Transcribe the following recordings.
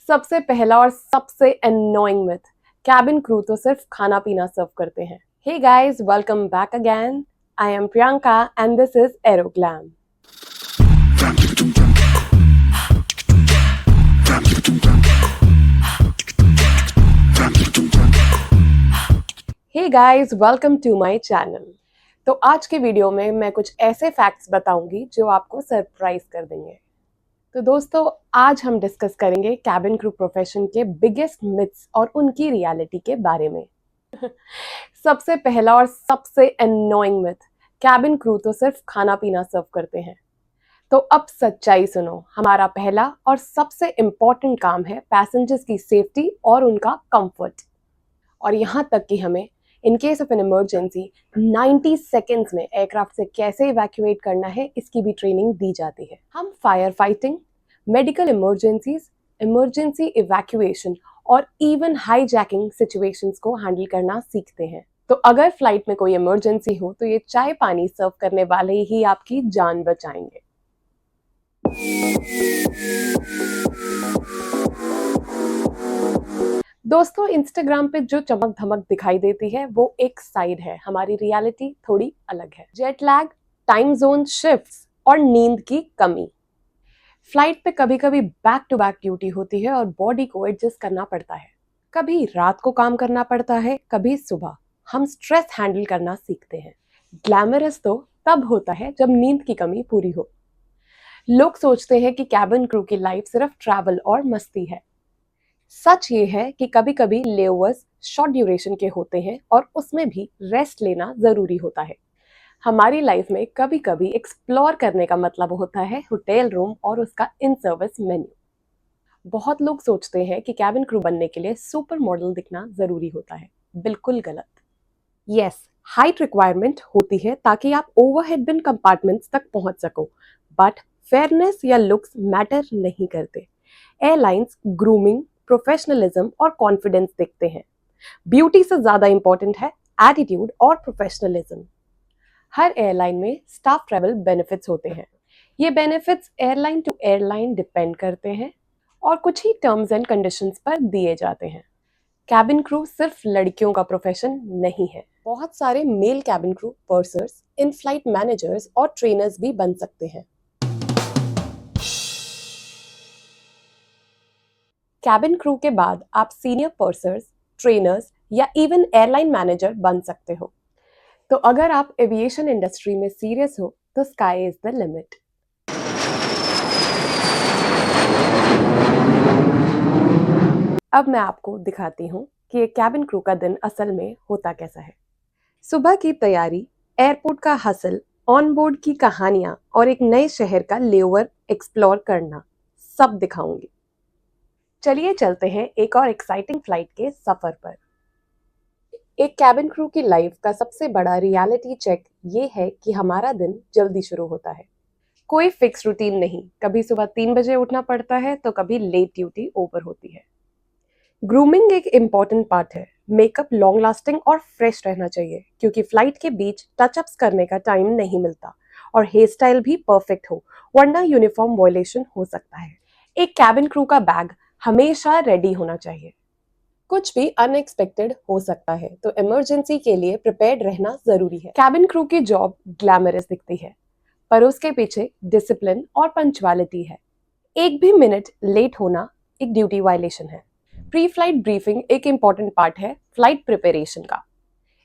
सबसे पहला और सबसे annoying myth, cabin crew तो सिर्फ खाना पीना सर्व करते हैं। Hey guys, welcome back again. I am Priyanka and this is Aeroglam. Hey guys, welcome to my channel. तो आज के वीडियो में मैं कुछ ऐसे फैक्ट्स बताऊंगी जो आपको सरप्राइज कर देंगे। तो दोस्तों, आज हम डिस्कस करेंगे कैबिन क्रू प्रोफेशन के बिगेस्ट मिथ्स और उनकी रियलिटी के बारे में। सबसे पहला और सबसे एनोइंग मिथ, कैबिन क्रू तो सिर्फ खाना पीना सर्व करते हैं। तो अब सच्चाई सुनो, हमारा पहला और सबसे इम्पोर्टेंट काम है पैसेंजर्स की सेफ्टी और उनका कंफर्ट। और यहाँ तक कि हमें in case of an emergency 90 seconds में एयरक्राफ्ट से कैसे इवैक्यूएट करना है, इसकी भी ट्रेनिंग दी जाती है। हम fire fighting, medical emergencies, emergency evacuation और इवन हाईजैकिंग सिचुएशंस को हैंडल करना सीखते हैं। तो अगर फ्लाइट में कोई इमरजेंसी हो तो ये चाय पानी सर्व करने वाले ही आपकी जान बचाएंगे। दोस्तों, इंस्टाग्राम पे जो चमक धमक दिखाई देती है वो एक साइड है, हमारी रियलिटी थोड़ी अलग है। Jet lag, time zone shifts और नींद की कमी। फ्लाइट पे कभी कभी बैक टू बैक ड्यूटी होती है और बॉडी को एडजस्ट करना पड़ता है। कभी रात को काम करना पड़ता है, कभी सुबह। हम स्ट्रेस हैंडल करना सीखते हैं। ग्लैमरस तो तब होता है जब नींद की कमी पूरी हो। लोग सोचते हैं कि कैबिन क्रू की लाइफ सिर्फ ट्रैवल और मस्ती है। सच ये है कि कभी कभी लेओवर्स शॉर्ट ड्यूरेशन के होते हैं और उसमें भी रेस्ट लेना जरूरी होता है। हमारी लाइफ में कभी कभी एक्सप्लोर करने का मतलब होता है होटल रूम और उसका इन सर्विस मेन्यू। बहुत लोग सोचते हैं कि कैबिन क्रू बनने के लिए सुपर मॉडल दिखना जरूरी होता है। बिल्कुल गलत। यस, हाइट रिक्वायरमेंट होती है ताकि आप ओवरहेड बिन कंपार्टमेंट्स तक पहुंच सको, बट फेयरनेस या लुक्स मैटर नहीं करते। एयरलाइंस ग्रूमिंग, प्रोफेशनलिज्म और कॉन्फिडेंस देखते हैं। ब्यूटी से ज्यादा इंपॉर्टेंट है एटीट्यूड और प्रोफेशनलिज्म। हर एयरलाइन में स्टाफ ट्रैवल बेनिफिट्स होते हैं। ये benefits airline to airline depend करते हैं और कुछ ही टर्म्स एंड कंडीशंस पर दिए जाते हैं। कैबिन क्रू सिर्फ लड़कियों का प्रोफेशन नहीं है। बहुत सारे male cabin crew pursers, in flight managers और ट्रेनर्स भी बन सकते हैं। कैबिन क्रू के बाद आप सीनियर पर्सर्स, ट्रेनर्स या इवन एयरलाइन मैनेजर बन सकते हो। तो अगर आप एविएशन इंडस्ट्री में सीरियस हो तो स्काई इज द लिमिट। अब मैं आपको दिखाती हूँ कि एक कैबिन क्रू का दिन असल में होता कैसा है। सुबह की तैयारी, एयरपोर्ट का हसल, ऑन बोर्ड की कहानियां और एक नए शहर का लेओवर एक्सप्लोर करना, सब दिखाऊंगी। चलिए चलते हैं एक और एक्साइटिंग फ्लाइट के सफर पर। एक कैबिन क्रू की लाइफ का सबसे बड़ा रियलिटी चेक ये है कि हमारा दिन जल्दी शुरू होता है। कोई फिक्स रूटीन नहीं, कभी सुबह 3 बजे उठना पड़ता है तो कभी लेट ड्यूटी ओवर होती है। ग्रूमिंग एक इम्पॉर्टेंट पार्ट है। मेकअप लॉन्ग लास्टिंग और फ्रेश रहना चाहिए क्योंकि फ्लाइट के बीच टचअप्स करने का टाइम नहीं मिलता, और हेयर स्टाइल भी परफेक्ट हो वरना यूनिफॉर्म वायलेशन हो सकता है। एक कैबिन क्रू का बैग हमेशा रेडी होना चाहिए। कुछ भी अनएक्सपेक्टेड हो सकता है, तो इमरजेंसी के लिए प्रिपेयर्ड रहना जरूरी है। कैबिन क्रू की जॉब ग्लैमरस दिखती है, पर उसके पीछे डिसिप्लिन और पंक्चुअलिटी है। एक भी मिनट लेट होना एक ड्यूटी वायलेशन है। प्री फ्लाइट ब्रीफिंग एक इम्पॉर्टेंट पार्ट है फ्लाइट प्रिपरेशन का।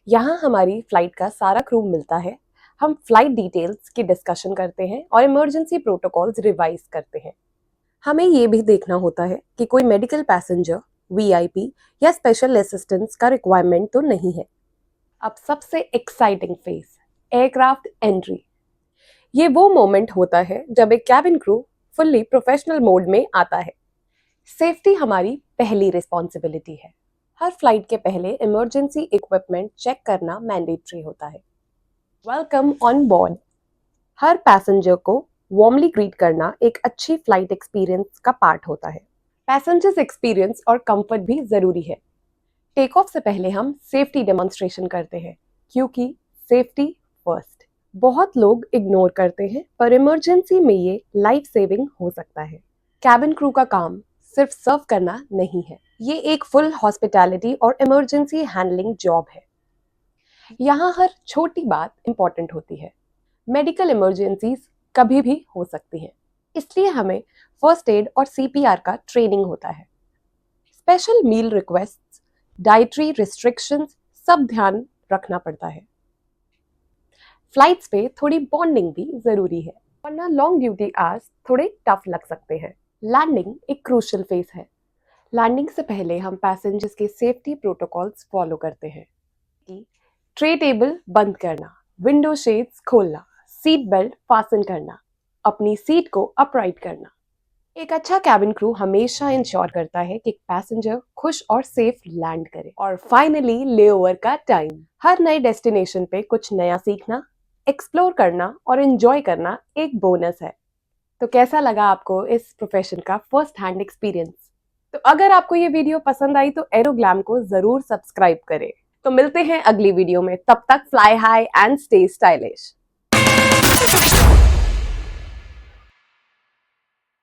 यहाँ हमारी फ्लाइट का सारा क्रू मिलता है। हम फ्लाइट डिटेल्स की डिस्कशन करते हैं और इमरजेंसी प्रोटोकॉल्स रिवाइज करते हैं। हमें ये भी देखना होता है कि कोई मेडिकल पैसेंजर, वीआईपी या स्पेशल असिस्टेंस का रिक्वायरमेंट तो नहीं है। अब सबसे एक्साइटिंग फेज, एयरक्राफ्ट एंट्री। ये वो मोमेंट होता है जब एक cabin crew fully professional mode में आता है। सेफ्टी हमारी पहली रिस्पॉन्सिबिलिटी है। हर फ्लाइट के पहले इमरजेंसी इक्विपमेंट चेक करना मैंडेटरी होता है। Welcome on board. Her passenger को वार्मली ग्रीट करना एक अच्छी फ्लाइट एक्सपीरियंस का पार्ट होता है। पैसेंजर्स एक्सपीरियंस और कंफर्ट भी जरूरी है। टेक ऑफ से पहले हम सेफ्टी डेमोन्स्ट्रेशन करते हैं क्योंकि सेफ्टी फर्स्ट। बहुत लोग इग्नोर करते हैं, पर इमरजेंसी में ये लाइफ सेविंग हो सकता है। कैबिन क्रू का काम सिर्फ सर्व करना नहीं है, ये एक फुल हॉस्पिटैलिटी और इमरजेंसी हैंडलिंग जॉब है। यहाँ हर छोटी बात इंपॉर्टेंट होती है। मेडिकल इमरजेंसीज कभी भी हो सकती हैं, इसलिए हमें फर्स्ट एड और सीपीआर का ट्रेनिंग होता है। Special meal requests, dietary restrictions सब ध्यान रखना पड़ता है। फ्लाइट्स पे थोड़ी बॉन्डिंग भी जरूरी है, वरना लॉन्ग ड्यूटी आवर्स थोड़े टफ लग सकते हैं। लैंडिंग एक क्रूशियल फेज है। लैंडिंग से पहले हम पैसेंजर्स के सेफ्टी प्रोटोकॉल्स फॉलो करते हैं कि ट्रे टेबल बंद करना, विंडो शेड्स खोलना, सीट बेल्ट फासन करना, अपनी सीट को अपराइट करना। एक अच्छा कैबिन क्रू हमेशा इंश्योर करता है कि पैसेंजर खुश और सेफ लैंड करे। और फाइनली लेओवर का टाइम। हर नए डेस्टिनेशन पे कुछ नया सीखना, एक्सप्लोर करना और एंजॉय करना एक बोनस है। तो कैसा लगा आपको इस प्रोफेशन का फर्स्ट हैंड एक्सपीरियंस? तो अगर आपको ये वीडियो पसंद आई तो एरोग्लैम को जरूर सब्सक्राइब करें। तो मिलते हैं अगली वीडियो में, तब तक fly high and stay stylish.